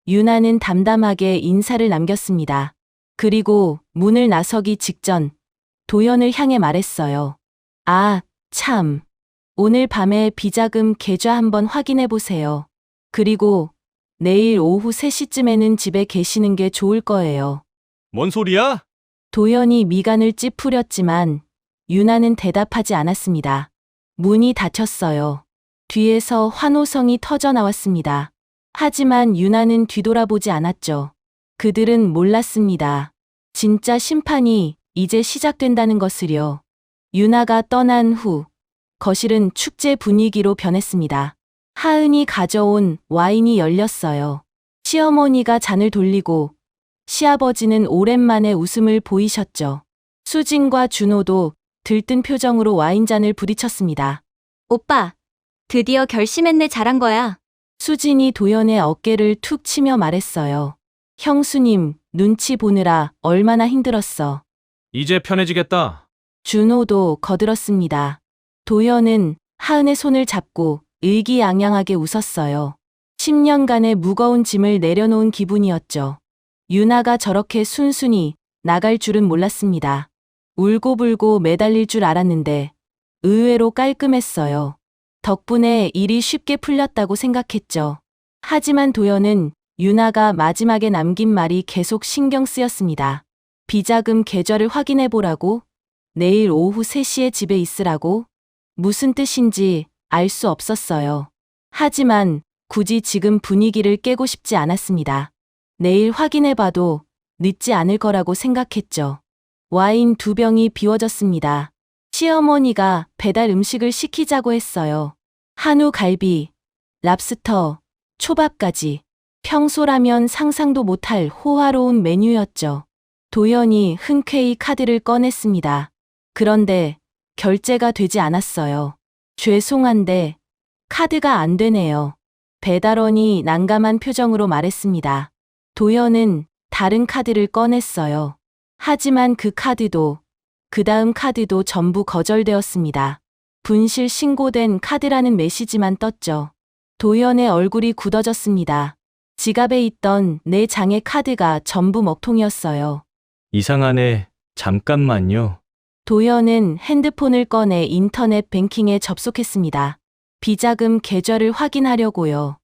유나는 담담하게 인사를 남겼습니다. 그리고 문을 나서기 직전 도연을 향해 말했어요. 아, 참. 오늘 밤에 비자금 계좌 한번 확인해 보세요. 그리고 내일 오후 3시쯤에는 집에 계시는 게 좋을 거예요. 뭔 소리야? 도연이 미간을 찌푸렸지만 유나는 대답하지 않았습니다. 문이 닫혔어요. 뒤에서 환호성이 터져 나왔습니다. 하지만 유나는 뒤돌아보지 않았죠. 그들은 몰랐습니다. 진짜 심판이 이제 시작된다는 것을요. 유나가 떠난 후 거실은 축제 분위기로 변했습니다. 하은이 가져온 와인이 열렸어요. 시어머니가 잔을 돌리고 시아버지는 오랜만에 웃음을 보이셨죠. 수진과 준호도 들뜬 표정으로 와인잔을 부딪혔습니다. 오빠, 드디어 결심했네. 잘한 거야. 수진이 도연의 어깨를 툭 치며 말했어요. 형수님, 눈치 보느라 얼마나 힘들었어. 이제 편해지겠다. 준호도 거들었습니다. 도연은 하은의 손을 잡고 의기양양하게 웃었어요. 10년간의 무거운 짐을 내려놓은 기분이었죠. 유나가 저렇게 순순히 나갈 줄은 몰랐습니다. 울고불고 매달릴 줄 알았는데 의외로 깔끔했어요. 덕분에 일이 쉽게 풀렸다고 생각했죠. 하지만 도연은 유나가 마지막에 남긴 말이 계속 신경 쓰였습니다. 비자금 계좌를 확인해 보라고? 내일 오후 3시에 집에 있으라고? 무슨 뜻인지 알 수 없었어요. 하지만 굳이 지금 분위기를 깨고 싶지 않았습니다. 내일 확인해 봐도 늦지 않을 거라고 생각했죠. 와인 2병이 비워졌습니다. 시어머니가 배달 음식을 시키자고 했어요. 한우 갈비, 랍스터, 초밥까지. 평소라면 상상도 못할 호화로운 메뉴였죠. 도연이 흔쾌히 카드를 꺼냈습니다. 그런데 결제가 되지 않았어요. 죄송한데 카드가 안 되네요. 배달원이 난감한 표정으로 말했습니다. 도연은 다른 카드를 꺼냈어요. 하지만 그 카드도 그 다음 카드도 전부 거절되었습니다. 분실 신고된 카드라는 메시지만 떴죠. 도연의 얼굴이 굳어졌습니다. 지갑에 있던 4장의 카드가 전부 먹통이었어요. 이상하네. 잠깐만요. 도연은 핸드폰을 꺼내 인터넷 뱅킹에 접속했습니다. 비자금 계좌를 확인하려고요.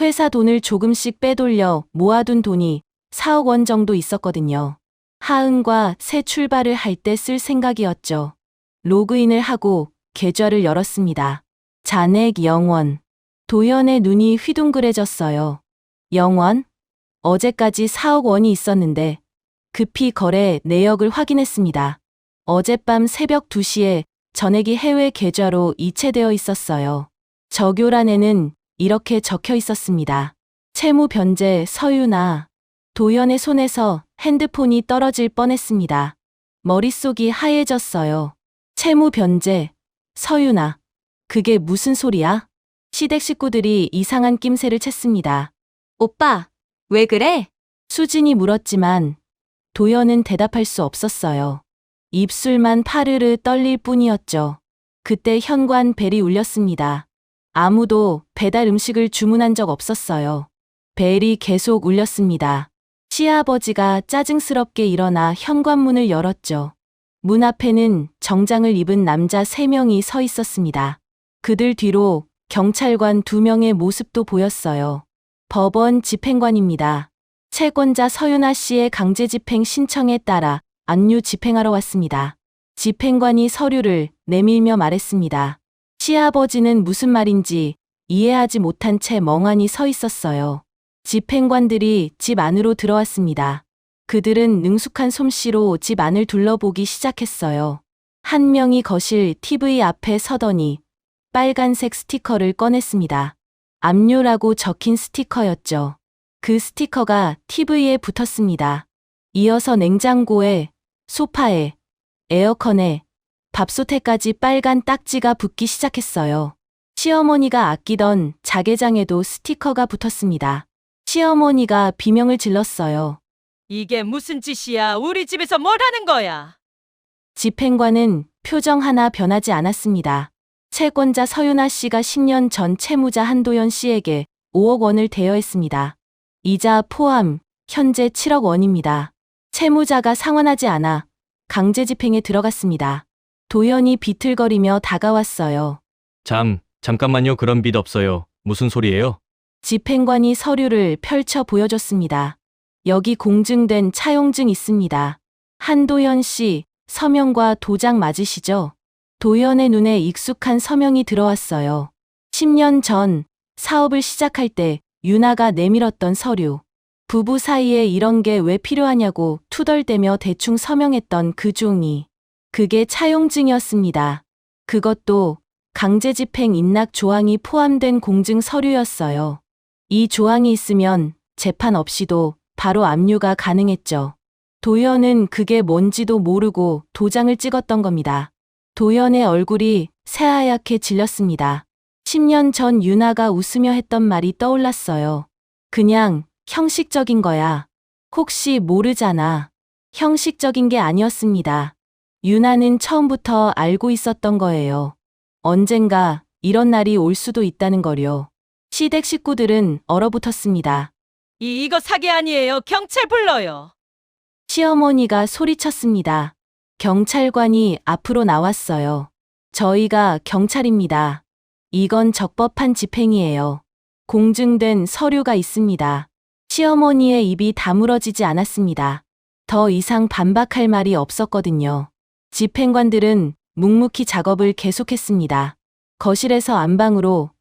회사 돈을 조금씩 빼돌려 모아둔 돈이 4억 원 정도 있었거든요. 하은과 새 출발을 할 때 쓸 생각이었죠. 로그인을 하고 계좌를 열었습니다. 잔액 0원. 도연의 눈이 휘둥그레졌어요. 0원? 어제까지 4억 원이 있었는데 급히 거래 내역을 확인했습니다. 어젯밤 새벽 2시에 전액이 해외 계좌로 이체되어 있었어요. 저교란에는 이렇게 적혀 있었습니다. 채무 변제 서유나. 도연의 손에서 핸드폰이 떨어질 뻔했습니다. 머릿속이 하얘졌어요. 채무 변제, 서유나. 그게 무슨 소리야? 시댁 식구들이 이상한 낌새를 챘습니다. 오빠, 왜 그래? 수진이 물었지만 도연은 대답할 수 없었어요. 입술만 파르르 떨릴 뿐이었죠. 그때 현관 벨이 울렸습니다. 아무도 배달 음식을 주문한 적 없었어요. 벨이 계속 울렸습니다. 시아버지가 짜증스럽게 일어나 현관문을 열었죠. 문 앞에는 정장을 입은 남자 3명이 서 있었습니다. 그들 뒤로 경찰관 2명의 모습도 보였어요. 법원 집행관입니다. 채권자 서윤아 씨의 강제 집행 신청에 따라 압류 집행하러 왔습니다. 집행관이 서류를 내밀며 말했습니다. 시아버지는 무슨 말인지 이해하지 못한 채 멍하니 서 있었어요. 집행관들이 집 안으로 들어왔습니다. 그들은 능숙한 솜씨로 집 안을 둘러보기 시작했어요. 한 명이 거실 TV 앞에 서더니 빨간색 스티커를 꺼냈습니다. 압류라고 적힌 스티커였죠. 그 스티커가 TV에 붙었습니다. 이어서 냉장고에, 소파에, 에어컨에, 밥솥에까지 빨간 딱지가 붙기 시작했어요. 시어머니가 아끼던 자개장에도 스티커가 붙었습니다. 시어머니가 비명을 질렀어요. 이게 무슨 짓이야? 우리 집에서 뭘 하는 거야? 집행관은 표정 하나 변하지 않았습니다. 채권자 서윤아 씨가 10년 전 채무자 한도연 씨에게 5억 원을 대여했습니다. 이자 포함 현재 7억 원입니다. 채무자가 상환하지 않아 강제 집행에 들어갔습니다. 도연이 비틀거리며 다가왔어요. 잠깐만요. 그런 빚 없어요. 무슨 소리예요? 집행관이 서류를 펼쳐 보여줬습니다. 여기 공증된 차용증 있습니다. 한도연 씨 서명과 도장 맞으시죠? 도연의 눈에 익숙한 서명이 들어왔어요. 10년 전 사업을 시작할 때 유나가 내밀었던 서류. 부부 사이에 이런 게 왜 필요하냐고 투덜대며 대충 서명했던 그 종이. 그게 차용증이었습니다. 그것도 강제집행 인락 조항이 포함된 공증 서류였어요. 이 조항이 있으면 재판 없이도 바로 압류가 가능했죠. 도연은 그게 뭔지도 모르고 도장을 찍었던 겁니다. 도연의 얼굴이 새하얗게 질렸습니다. 10년 전 유나가 웃으며 했던 말이 떠올랐어요. 그냥 형식적인 거야. 혹시 모르잖아. 형식적인 게 아니었습니다. 유나는 처음부터 알고 있었던 거예요. 언젠가 이런 날이 올 수도 있다는 거요. 시댁 식구들은 얼어붙었습니다. 이거 사기 아니에요. 경찰 불러요. 시어머니가 소리쳤습니다. 경찰관이 앞으로 나왔어요. 저희가 경찰입니다. 이건 적법한 집행이에요. 공증된 서류가 있습니다. 시어머니의 입이 다물어지지 않았습니다. 더 이상 반박할 말이 없었거든요. 집행관들은 묵묵히 작업을 계속했습니다. 거실에서 안방으로,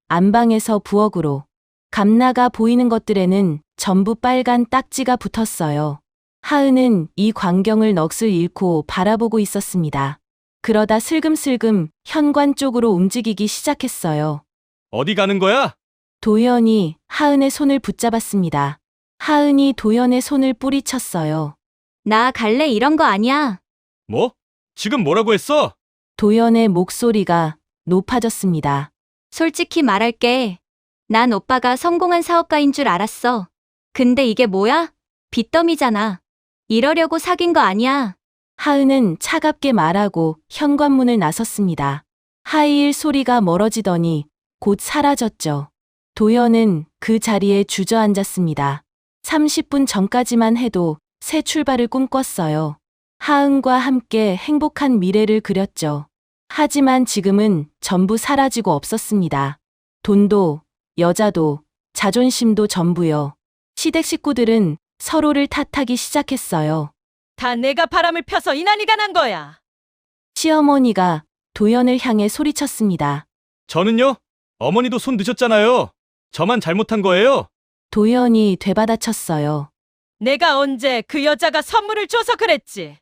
안방에서 부엌으로. 감나가 보이는 것들에는 전부 빨간 딱지가 붙었어요. 하은은 이 광경을 넋을 잃고 바라보고 있었습니다. 그러다 슬금슬금 현관 쪽으로 움직이기 시작했어요. 어디 가는 거야? 도연이 하은의 손을 붙잡았습니다. 하은이 도연의 손을 뿌리쳤어요. 나 갈래 이런 거 아니야. 뭐? 지금 뭐라고 했어? 도연의 목소리가 높아졌습니다. 솔직히 말할게. 난 오빠가 성공한 사업가인 줄 알았어. 근데 이게 뭐야? 빚더미잖아. 이러려고 사귄 거 아니야. 하은은 차갑게 말하고 현관문을 나섰습니다. 하이힐 소리가 멀어지더니 곧 사라졌죠. 도연은 그 자리에 주저앉았습니다. 30분 전까지만 해도 새 출발을 꿈꿨어요. 하은과 함께 행복한 미래를 그렸죠. 하지만 지금은 전부 사라지고 없었습니다. 돈도, 여자도, 자존심도 전부요. 시댁 식구들은 서로를 탓하기 시작했어요. 다 내가 바람을 펴서 이난이가 난 거야. 시어머니가 도연을 향해 소리쳤습니다. 저는요? 어머니도 손 드셨잖아요. 저만 잘못한 거예요. 도연이 되받아쳤어요. 내가 언제 그 여자가 선물을 줘서 그랬지.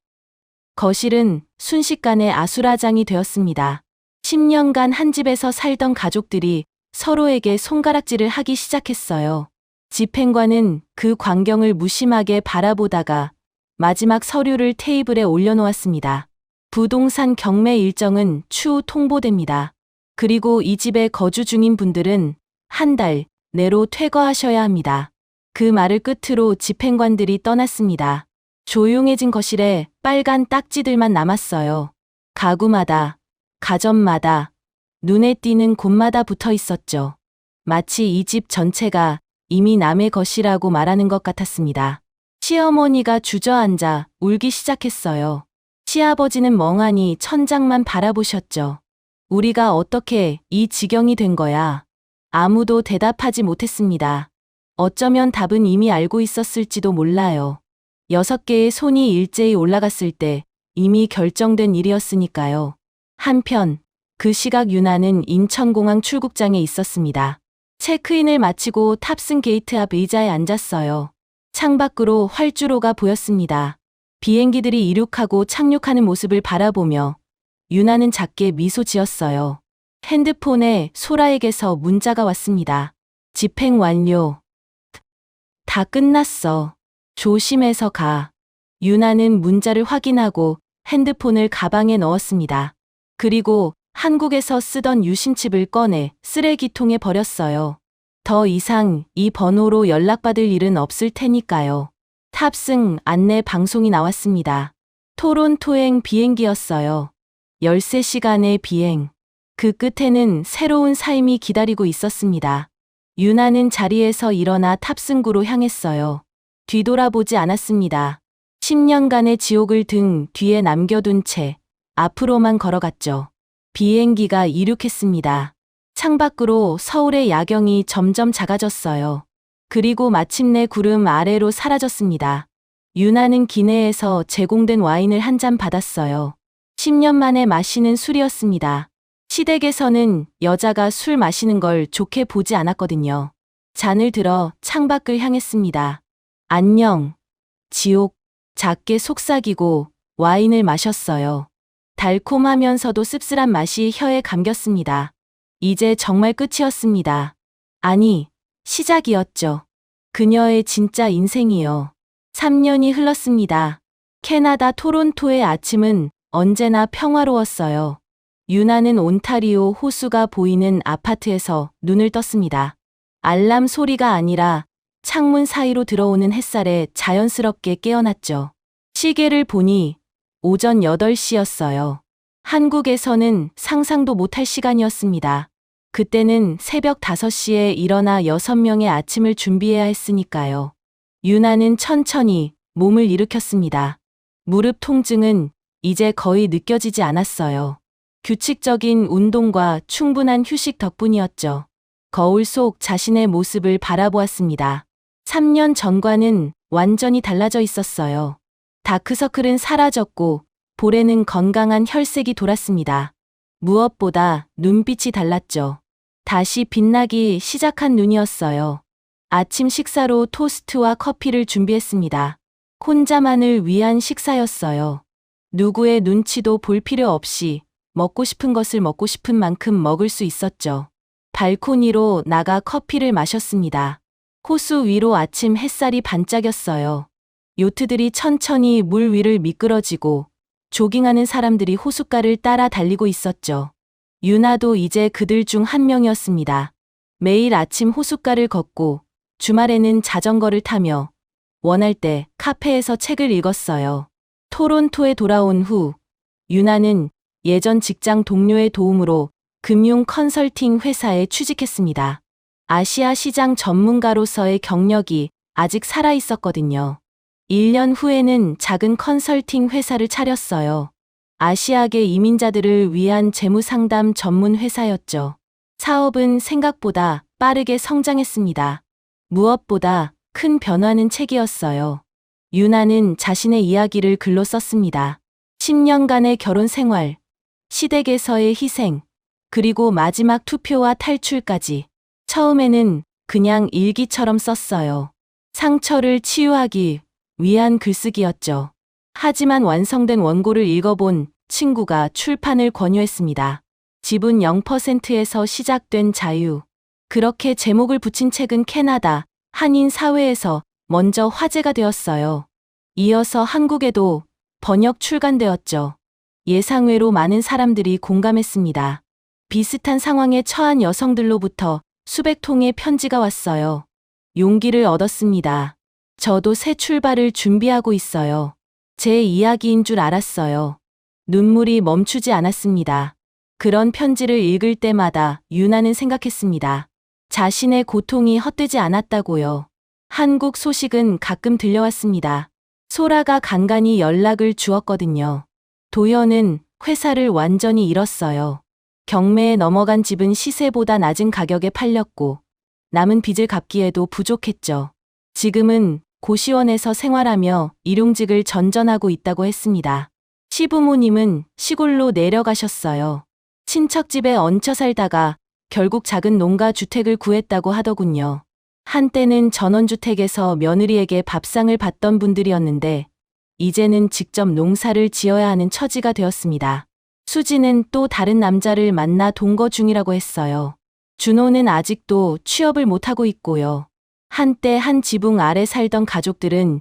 거실은 순식간에 아수라장이 되었습니다. 10년간 한 집에서 살던 가족들이 서로에게 손가락질을 하기 시작했어요. 집행관은 그 광경을 무심하게 바라보다가 마지막 서류를 테이블에 올려놓았습니다. 부동산 경매 일정은 추후 통보됩니다. 그리고 이 집에 거주 중인 분들은 한 달 내로 퇴거하셔야 합니다. 그 말을 끝으로 집행관들이 떠났습니다. 조용해진 거실에 빨간 딱지들만 남았어요. 가구마다, 가전마다, 눈에 띄는 곳마다 붙어 있었죠. 마치 이 집 전체가 이미 남의 것이라고 말하는 것 같았습니다. 시어머니가 주저앉아 울기 시작했어요. 시아버지는 멍하니 천장만 바라보셨죠. 우리가 어떻게 이 지경이 된 거야? 아무도 대답하지 못했습니다. 어쩌면 답은 이미 알고 있었을지도 몰라요. 6개의 손이 일제히 올라갔을 때 이미 결정된 일이었으니까요. 한편 그 시각 유나는 인천공항 출국장에 있었습니다. 체크인을 마치고 탑승 게이트 앞 의자에 앉았어요. 창밖으로 활주로가 보였습니다. 비행기들이 이륙하고 착륙하는 모습을 바라보며 유나는 작게 미소 지었어요. 핸드폰에 소라에게서 문자가 왔습니다. 집행 완료. 다 끝났어. 조심해서 가. 유나는 문자를 확인하고 핸드폰을 가방에 넣었습니다. 그리고 한국에서 쓰던 유심칩을 꺼내 쓰레기통에 버렸어요. 더 이상 이 번호로 연락받을 일은 없을 테니까요. 탑승 안내 방송이 나왔습니다. 토론토행 비행기였어요. 13시간의 비행. 그 끝에는 새로운 삶이 기다리고 있었습니다. 유나는 자리에서 일어나 탑승구로 향했어요. 뒤돌아보지 않았습니다. 10년간의 지옥을 등 뒤에 남겨둔 채 앞으로만 걸어갔죠. 비행기가 이륙했습니다. 창밖으로 서울의 야경이 점점 작아졌어요. 그리고 마침내 구름 아래로 사라졌습니다. 유나는 기내에서 제공된 와인을 한 잔 받았어요. 10년 만에 마시는 술이었습니다. 시댁에서는 여자가 술 마시는 걸 좋게 보지 않았거든요. 잔을 들어 창밖을 향했습니다. 안녕, 지옥. 작게 속삭이고 와인을 마셨어요. 달콤하면서도 씁쓸한 맛이 혀에 감겼습니다. 이제 정말 끝이었습니다. 아니, 시작이었죠. 그녀의 진짜 인생이요. 3년이 흘렀습니다. 캐나다 토론토의 아침은 언제나 평화로웠어요. 유나는 온타리오 호수가 보이는 아파트에서 눈을 떴습니다. 알람 소리가 아니라 창문 사이로 들어오는 햇살에 자연스럽게 깨어났죠. 시계를 보니 오전 8시였어요. 한국에서는 상상도 못할 시간이었습니다. 그때는 새벽 5시에 일어나 6명의 아침을 준비해야 했으니까요. 유나는 천천히 몸을 일으켰습니다. 무릎 통증은 이제 거의 느껴지지 않았어요. 규칙적인 운동과 충분한 휴식 덕분이었죠. 거울 속 자신의 모습을 바라보았습니다. 3년 전과는 완전히 달라져 있었어요. 다크서클은 사라졌고 볼에는 건강한 혈색이 돌았습니다. 무엇보다 눈빛이 달랐죠. 다시 빛나기 시작한 눈이었어요. 아침 식사로 토스트와 커피를 준비했습니다. 혼자만을 위한 식사였어요. 누구의 눈치도 볼 필요 없이 먹고 싶은 것을 먹고 싶은 만큼 먹을 수 있었죠. 발코니로 나가 커피를 마셨습니다. 호수 위로 아침 햇살이 반짝였어요. 요트들이 천천히 물 위를 미끄러지고 조깅하는 사람들이 호숫가를 따라 달리고 있었죠. 유나도 이제 그들 중 한 명이었습니다. 매일 아침 호숫가를 걷고 주말에는 자전거를 타며 원할 때 카페에서 책을 읽었어요. 토론토에 돌아온 후 유나는 예전 직장 동료의 도움으로 금융 컨설팅 회사에 취직했습니다. 아시아 시장 전문가로서의 경력이 아직 살아 있었거든요. 1년 후에는 작은 컨설팅 회사를 차렸어요. 아시아계 이민자들을 위한 재무 상담 전문 회사였죠. 사업은 생각보다 빠르게 성장했습니다. 무엇보다 큰 변화는 책이었어요. 유나는 자신의 이야기를 글로 썼습니다. 10년간의 결혼 생활, 시댁에서의 희생, 그리고 마지막 투표와 탈출까지. 처음에는 그냥 일기처럼 썼어요. 상처를 치유하기 위한 글쓰기였죠. 하지만 완성된 원고를 읽어본 친구가 출판을 권유했습니다. 지분 0%에서 시작된 자유. 그렇게 제목을 붙인 책은 캐나다 한인 사회에서 먼저 화제가 되었어요. 이어서 한국에도 번역 출간되었죠. 예상외로 많은 사람들이 공감했습니다. 비슷한 상황에 처한 여성들로부터 수백 통의 편지가 왔어요. 용기를 얻었습니다. 저도 새 출발을 준비하고 있어요. 제 이야기인 줄 알았어요. 눈물이 멈추지 않았습니다. 그런 편지를 읽을 때마다 유나는 생각했습니다. 자신의 고통이 헛되지 않았다고요. 한국 소식은 가끔 들려왔습니다. 소라가 간간히 연락을 주었거든요. 도연은 회사를 완전히 잃었어요. 경매에 넘어간 집은 시세보다 낮은 가격에 팔렸고 남은 빚을 갚기에도 부족했죠. 지금은 고시원에서 생활하며 일용직을 전전하고 있다고 했습니다. 시부모님은 시골로 내려가셨어요. 친척 집에 얹혀 살다가 결국 작은 농가 주택을 구했다고 하더군요. 한때는 전원주택에서 며느리에게 밥상을 받던 분들이었는데 이제는 직접 농사를 지어야 하는 처지가 되었습니다. 수지는 또 다른 남자를 만나 동거 중이라고 했어요. 준호는 아직도 취업을 못하고 있고요. 한때 한 지붕 아래 살던 가족들은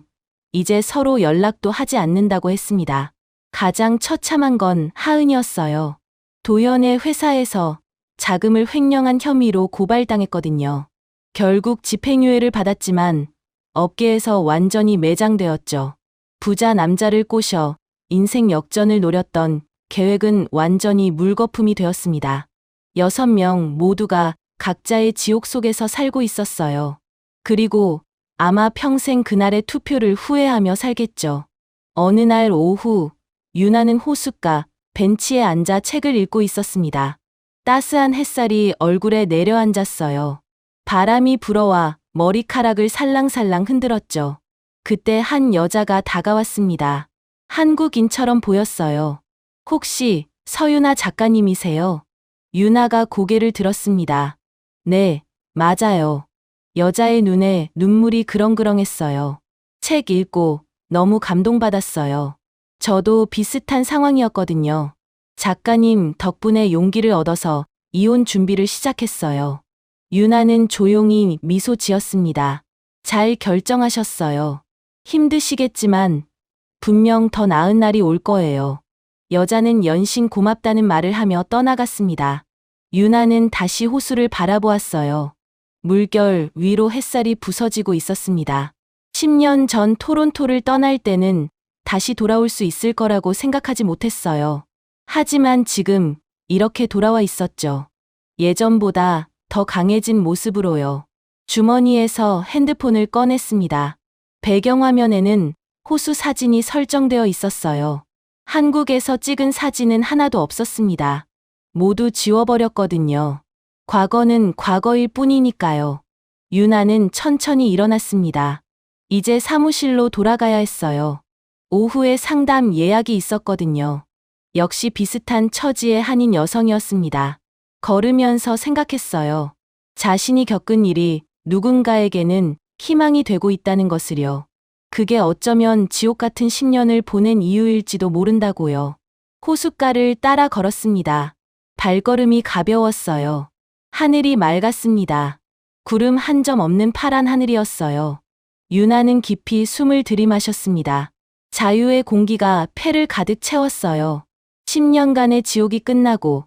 이제 서로 연락도 하지 않는다고 했습니다. 가장 처참한 건 하은이었어요. 도연의 회사에서 자금을 횡령한 혐의로 고발당했거든요. 결국 집행유예를 받았지만 업계에서 완전히 매장되었죠. 부자 남자를 꼬셔 인생 역전을 노렸던 계획은 완전히 물거품이 되었습니다. 6명 모두가 각자의 지옥 속에서 살고 있었어요. 그리고 아마 평생 그날의 투표를 후회하며 살겠죠. 어느 날 오후 유나는 호숫가 벤치에 앉아 책을 읽고 있었습니다. 따스한 햇살이 얼굴에 내려앉았어요. 바람이 불어와 머리카락을 살랑살랑 흔들었죠. 그때 한 여자가 다가왔습니다. 한국인처럼 보였어요. 혹시 서유나 작가님이세요? 유나가 고개를 들었습니다. 네, 맞아요. 여자의 눈에 눈물이 그렁그렁했어요. 책 읽고 너무 감동받았어요. 저도 비슷한 상황이었거든요. 작가님 덕분에 용기를 얻어서 이혼 준비를 시작했어요. 유나는 조용히 미소 지었습니다. 잘 결정하셨어요. 힘드시겠지만 분명 더 나은 날이 올 거예요. 여자는 연신 고맙다는 말을 하며 떠나갔습니다. 유나는 다시 호수를 바라보았어요. 물결 위로 햇살이 부서지고 있었습니다. 10년 전 토론토를 떠날 때는 다시 돌아올 수 있을 거라고 생각하지 못했어요. 하지만 지금 이렇게 돌아와 있었죠. 예전보다 더 강해진 모습으로요. 주머니에서 핸드폰을 꺼냈습니다. 배경화면에는 호수 사진이 설정되어 있었어요. 한국에서 찍은 사진은 하나도 없었습니다. 모두 지워버렸거든요. 과거는 과거일 뿐이니까요. 유나는 천천히 일어났습니다. 이제 사무실로 돌아가야 했어요. 오후에 상담 예약이 있었거든요. 역시 비슷한 처지의 한인 여성이었습니다. 걸으면서 생각했어요. 자신이 겪은 일이 누군가에게는 희망이 되고 있다는 것을요. 그게 어쩌면 지옥 같은 10년을 보낸 이유일지도 모른다고요. 호숫가를 따라 걸었습니다. 발걸음이 가벼웠어요. 하늘이 맑았습니다. 구름 한 점 없는 파란 하늘이었어요. 유나는 깊이 숨을 들이마셨습니다. 자유의 공기가 폐를 가득 채웠어요. 10년간의 지옥이 끝나고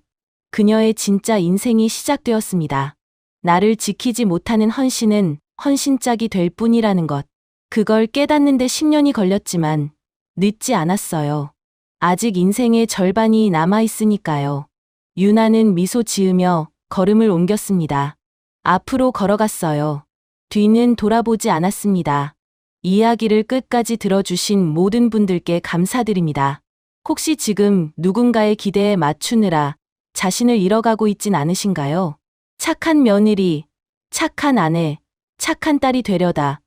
그녀의 진짜 인생이 시작되었습니다. 나를 지키지 못하는 헌신은 헌신짝이 될 뿐이라는 것. 그걸 깨닫는데 10년이 걸렸지만 늦지 않았어요. 아직 인생의 절반이 남아있으니까요. 유나는 미소 지으며 걸음을 옮겼습니다. 앞으로 걸어갔어요. 뒤는 돌아보지 않았습니다. 이야기를 끝까지 들어주신 모든 분들께 감사드립니다. 혹시 지금 누군가의 기대에 맞추느라 자신을 잃어가고 있진 않으신가요? 착한 며느리, 착한 아내, 착한 딸이 되려다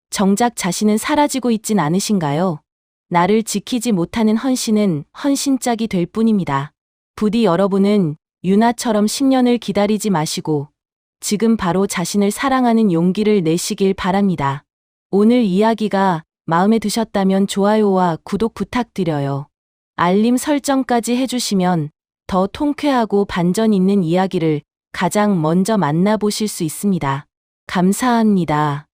정작 자신은 사라지고 있진 않으신가요? 나를 지키지 못하는 헌신은 헌신짝이 될 뿐입니다. 부디 여러분은 유나처럼 10년을 기다리지 마시고 지금 바로 자신을 사랑하는 용기를 내시길 바랍니다. 오늘 이야기가 마음에 드셨다면 좋아요와 구독 부탁드려요. 알림 설정까지 해주시면 더 통쾌하고 반전 있는 이야기를 가장 먼저 만나보실 수 있습니다. 감사합니다.